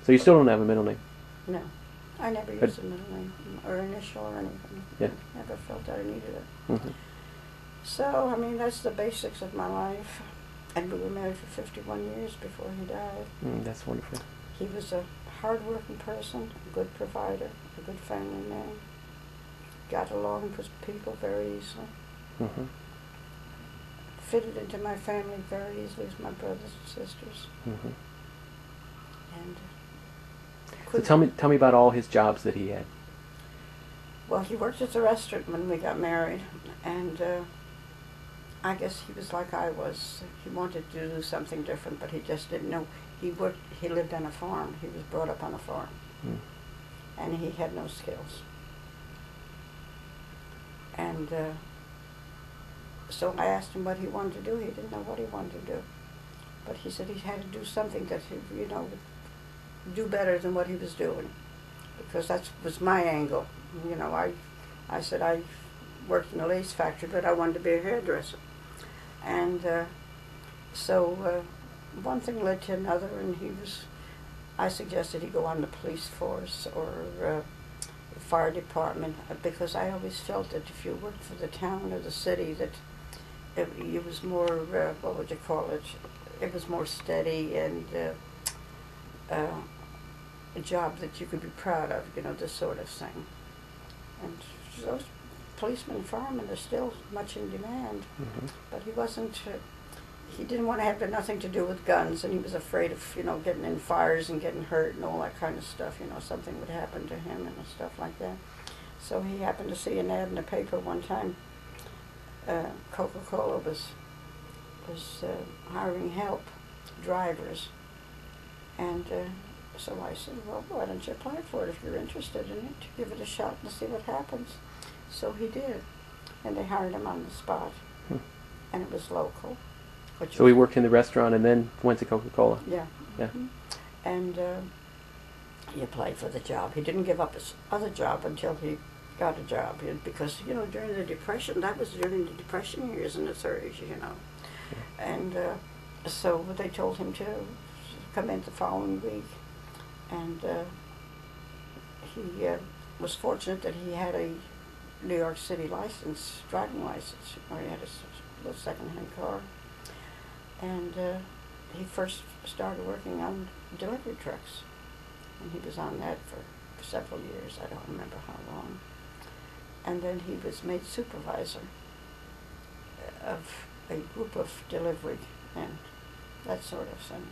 So you still don't have a middle name? No. I never But- used a middle name or initial or anything. Yeah. Never felt that I needed it. Mm-hmm. So, I mean, that's the basics of my life. And we were married for 51 years before he died. That's wonderful. He was a hard-working person, a good provider, a good family man. Got along with people very easily. Mm-hmm. Fitted into my family very easily with my brothers and sisters. Mm-hmm. And So tell me about all his jobs that he had. well, he worked at the restaurant when we got married, and I guess he was like I was. He wanted to do something different, but he just didn't know. He lived on a farm. He was brought up on a farm, and he had no skills. And so I asked him what he wanted to do. He didn't know what he wanted to do, but he said he had to do something that he, would do better than what he was doing, because that was my angle. I said I worked in a lace factory, but I wanted to be a hairdresser. And so one thing led to another, and I suggested he go on the police force or the fire department, because I always felt that if you worked for the town or the city, that it was more, what would you call it? It was more steady and a job that you could be proud of, this sort of thing. And those policemen and firemen are still much in demand, but he didn't want to have nothing to do with guns, and he was afraid of, getting in fires and getting hurt and all that kind of stuff, something would happen to him and stuff like that. So he happened to see an ad in the paper one time. Coca-Cola was hiring help, drivers, and so I said, well, why don't you apply for it if you're interested in it, give it a shot and see what happens. So he did, and they hired him on the spot, and it was local. So he worked in the restaurant and then went to Coca-Cola? Yeah. Yeah. And he applied for the job. He didn't give up his other job until he got a job, because, during the Depression, that was during the Depression years in the 30s, And so they told him to come in the following week, and he was fortunate that he had a New York City license, driving license, or he had a little second-hand car. And he first started working on delivery trucks, and he was on that for several years. I don't remember how long. And then he was made supervisor of a group of delivery and that sort of thing.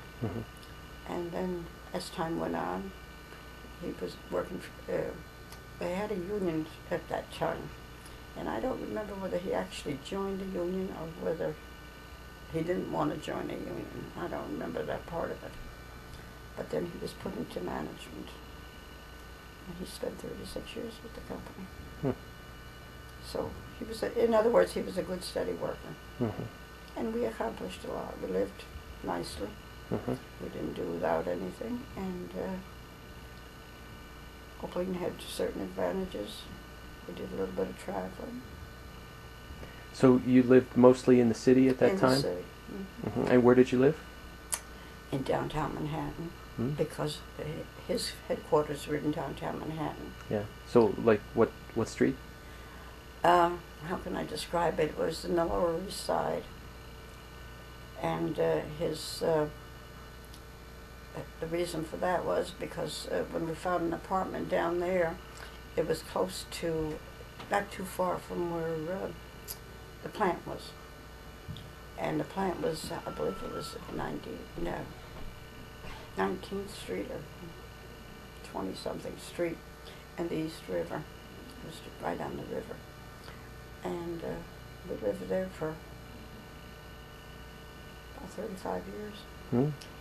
And then as time went on, he was working they had a union at that time, and I don't remember whether he actually joined a union or whether he didn't want to join a union. I don't remember that part of it. But then he was put into management, and he spent 36 years with the company. So he was, in other words, he was a good, steady worker. And we accomplished a lot. We lived nicely. We didn't do without anything, and Oakland had certain advantages. We did a little bit of traveling. So you lived mostly in the city at that time? In the city. And where did you live? In downtown Manhattan, because his headquarters were in downtown Manhattan. Yeah. So, like, what street? How can I describe it? It was in the Lower East Side. And the reason for that was because when we found an apartment down there, it was close to, not too far from where the plant was. And the plant was, I believe it was 19th Street or 20-something street and the East River. It was right on the river. And we lived there for about 35 years.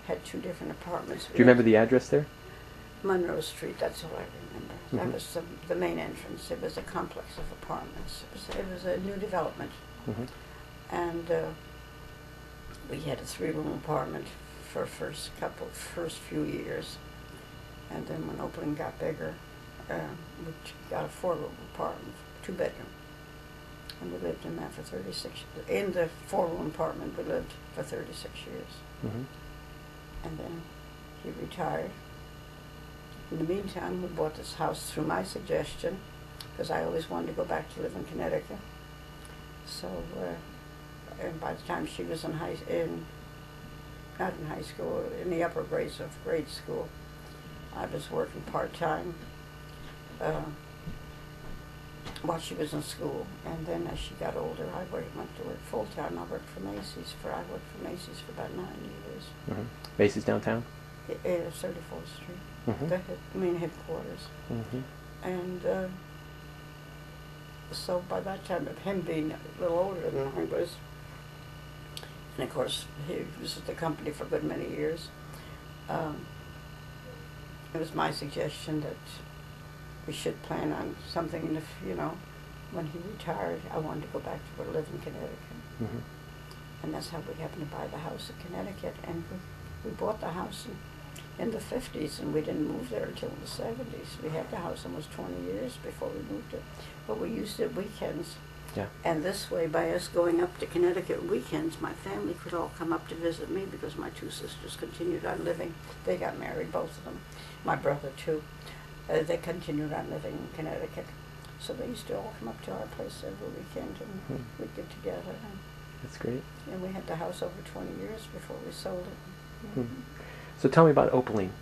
Had 2 different apartments. Do you remember the address there? Monroe Street, that's all I remember. That was the main entrance. It was a complex of apartments. It was a new development. And we had a 3-room apartment for first few years. And then when Oakland got bigger, we got a 4-room apartment, 2-bedroom. And we lived in that for 36 years. In the 4-room apartment, we lived for 36 years. And then he retired, In the meantime, we bought this house through my suggestion, because I always wanted to go back to live in Connecticut. So, and by the time she was not in high school, in the upper grades of grade school, I was working part-time while she was in school. And then as she got older, I went to work full-time. I worked for Macy's for about 9 years. Mm-hmm. Macy's downtown? 34th Street, Mm-hmm. the main headquarters. Mm-hmm. And so by that time, of him being a little older than I was, and of course he was at the company for a good many years, it was my suggestion that we should plan on something, and if, when he retired, I wanted to go back to live in Connecticut. Mm-hmm. And that's how we happened to buy the house in Connecticut. And we bought the house in the 50s, and we didn't move there until the 70s. We had the house almost 20 years before we moved it. But we used it weekends. Yeah. And this way, by us going up to Connecticut weekends, my family could all come up to visit me, because my two sisters continued on living. They got married, both of them. My brother, too. They continued on living in Connecticut. So they used to all come up to our place every weekend, and we'd get together. That's great. And we had the house over 20 years before we sold it. Mm-hmm. So tell me about Opaline.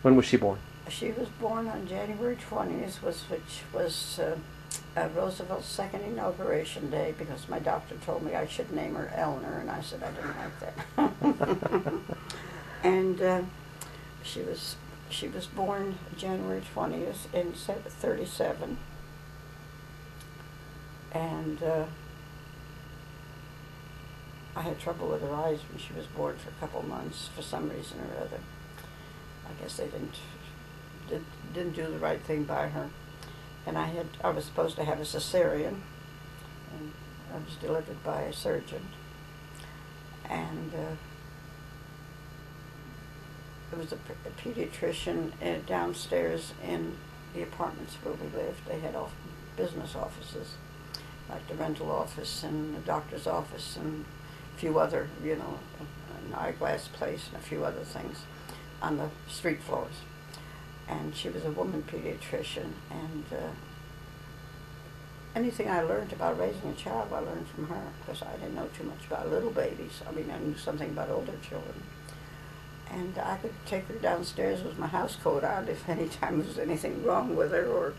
When was she born? She was born on January 20th, which was Roosevelt's second inauguration day, because my doctor told me I should name her Eleanor, and I said I didn't like that. And she was born January 20th in 1937, and I had trouble with her eyes when she was born for a couple months for some reason or other. I guess they didn't do the right thing by her, and I was supposed to have a cesarean, and I was delivered by a surgeon, and there was a pediatrician downstairs in the apartments where we lived. They had business offices, like the rental office and the doctor's office and a few other, an eyeglass place and a few other things on the street floors. And she was a woman pediatrician, and anything I learned about raising a child, I learned from her, because I didn't know too much about little babies. I mean, I knew something about older children. And I could take her downstairs with my house coat on if any time there was anything wrong with her, or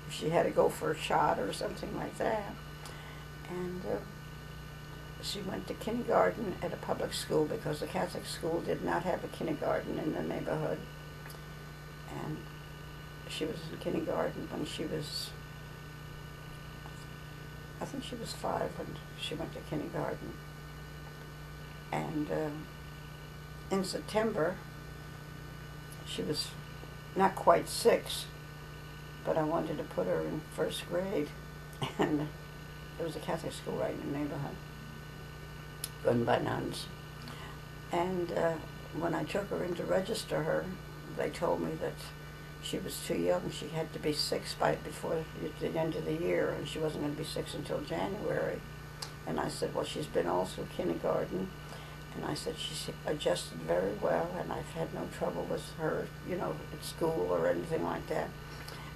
if she had to go for a shot or something like that. And she went to kindergarten at a public school, because the Catholic school did not have a kindergarten in the neighborhood. And she was in kindergarten when she was, I think she was 5 when she went to kindergarten. And in September, she was not quite 6, but I wanted to put her in 1st grade, and there was a Catholic school right in the neighborhood, run by nuns. And when I took her in to register her, they told me that she was too young. She had to be 6 before the end of the year, and she wasn't going to be 6 until January. And I said, well, she's been all through kindergarten. And I said, she's adjusted very well, and I've had no trouble with her, at school or anything like that.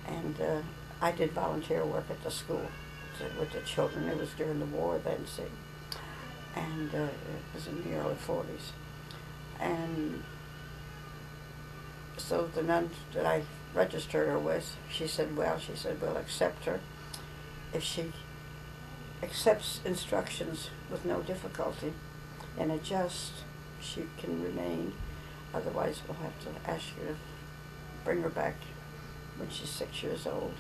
And I did volunteer work at the school with the children. It was during the war then, see. And it was in the early 40s. And so the nun that I registered her with, she said, we'll accept her if she accepts instructions with no difficulty and adjust, she can remain. Otherwise, we'll have to ask you to bring her back when she's 6 years old.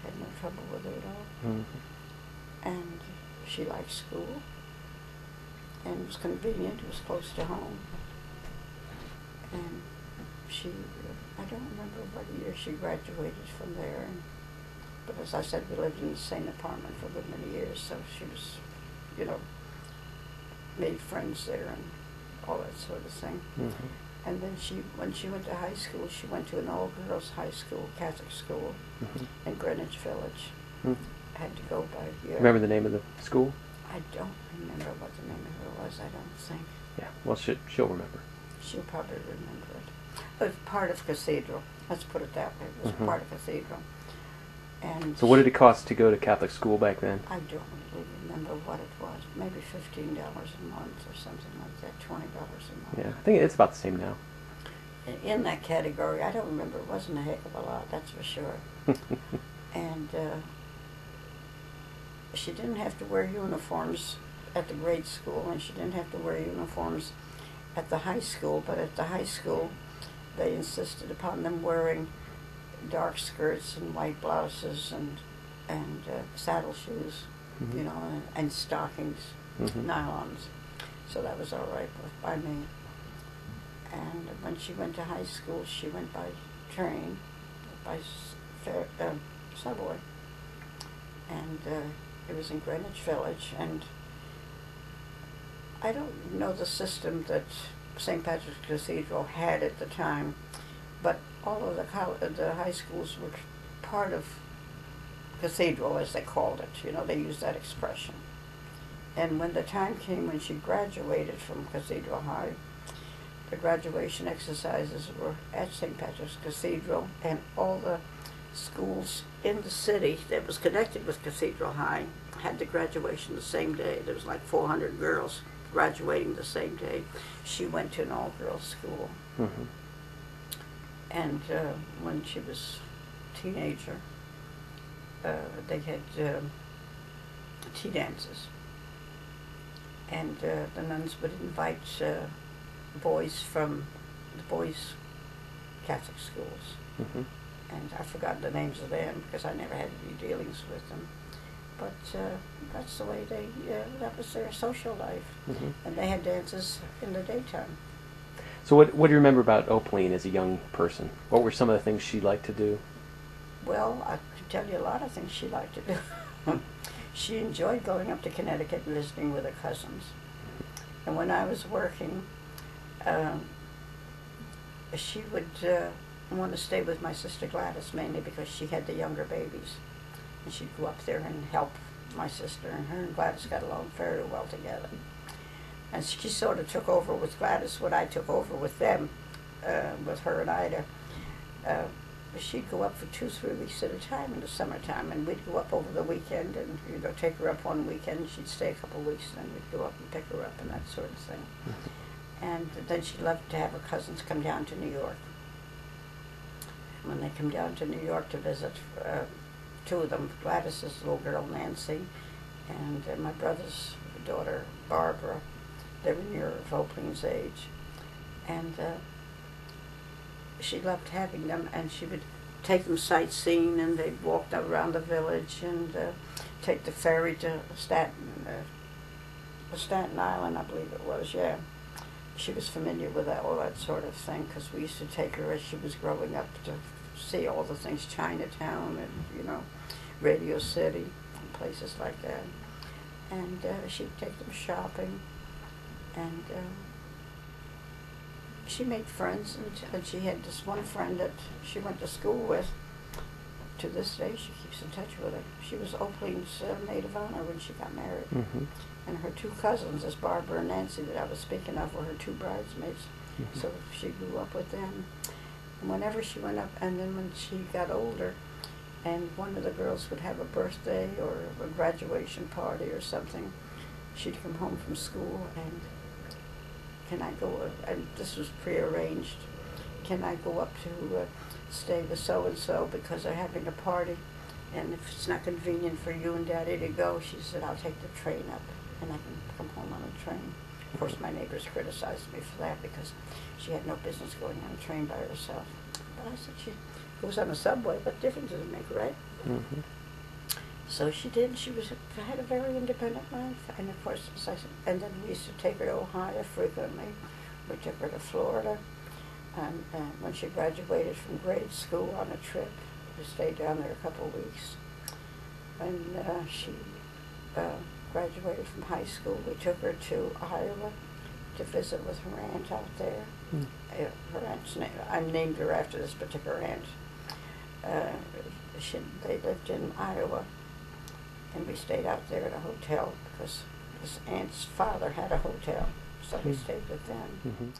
Had no trouble with her at all. Mm-hmm. And she liked school, and it was convenient. It was close to home. And she, I don't remember what year she graduated from there. But as I said, we lived in the same apartment for a good many years, so she was, made friends there and all that sort of thing. Mm-hmm. And then when she went to high school, she went to an all-girls high school, Catholic school, in Greenwich Village. Mm-hmm. Had to go by year. Remember the name of the school? I don't remember what the name of it was, I don't think. Yeah, well, she'll remember. She'll probably remember it. It was part of Cathedral. Let's put it that way. It was Mhm. part of Cathedral. And So what did it cost to go to Catholic school back then? I don't really remember what it was. Maybe $15 a month or something like that. $20 a month. Yeah, I think it's about the same now. In that category, I don't remember. It wasn't a heck of a lot, that's for sure. And she didn't have to wear uniforms at the grade school, and she didn't have to wear uniforms at the high school. But at the high school, they insisted upon them wearing dark skirts and white blouses and saddle shoes, Mhm. you know, and stockings, Mhm. nylons. So that was all right by me. And when she went to high school, she went by train, by subway, and it was in Greenwich Village. And I don't know the system that St. Patrick's Cathedral had at the time, but all of the high schools were part of Cathedral, as they called it. You know, they used that expression. And when the time came when she graduated from Cathedral High, the graduation exercises were at St. Patrick's Cathedral, and all the schools in the city that was connected with Cathedral High had the graduation the same day. There was like 400 girls graduating the same day. She went to an all-girls school. Mhm. And when she was a teenager, they had tea dances. And the nuns would invite boys from the boys' Catholic schools. Mhm. And I've forgotten the names of them because I never had any dealings with them. But that's the way that was their social life. Mhm. And they had dances in the daytime. So what do you remember about Opaline as a young person? What were some of the things she liked to do? Well, I could tell you a lot of things she liked to do. She enjoyed going up to Connecticut and visiting with her cousins. And when I was working, she would want to stay with my sister Gladys, mainly because she had the younger babies. And she'd go up there and help my sister, and her and Gladys got along very well together. And she sort of took over with Gladys what I took over with them, with her and Ida. She'd go up for 2-3 weeks at a time in the summertime, and we'd go up over the weekend, and take her up one weekend. She'd stay a couple of weeks, and then we'd go up and pick her up and that sort of thing. And then she loved to have her cousins come down to New York. When they come down to New York to visit, two of them, Gladys's little girl Nancy, and my brother's daughter Barbara, they were near Vaupline's age, and she loved having them, and she would take them sightseeing, and they'd walk around the village and take the ferry to Staten Island, I believe it was, yeah. She was familiar with all that sort of thing, because we used to take her as she was growing up to see all the things, Chinatown and, Radio City and places like that. And she'd take them shopping, and she made friends, and she had this one friend that she went to school with. To this day, she keeps in touch with her. She was Oakley's maid of honor when she got married. Mm-hmm. And her two cousins, as Barbara and Nancy that I was speaking of, were her two bridesmaids. Mm-hmm. So she grew up with them. And whenever she went up, and then when she got older, and one of the girls would have a birthday or a graduation party or something, she'd come home from school and, can I go, and this was prearranged, can I go up to stay with so-and-so because they're having a party, and if it's not convenient for you and Daddy to go, she said, I'll take the train up, and I can come home on a train. Of course, my neighbors criticized me for that because she had no business going on a train by herself. But I said, she goes on a subway, what difference does it make, right? Mm-hmm. So she did. She had a very independent life, and of course, as I said, and then we used to take her to Ohio frequently. We took her to Florida, and when she graduated from grade school on a trip, we stayed down there a couple of weeks. When she graduated from high school, we took her to Iowa to visit with her aunt out there. Mm. Her aunt's name, I named her after this particular aunt. They lived in Iowa, and we stayed out there at a hotel because this aunt's father had a hotel, so we stayed with them. Mm-hmm.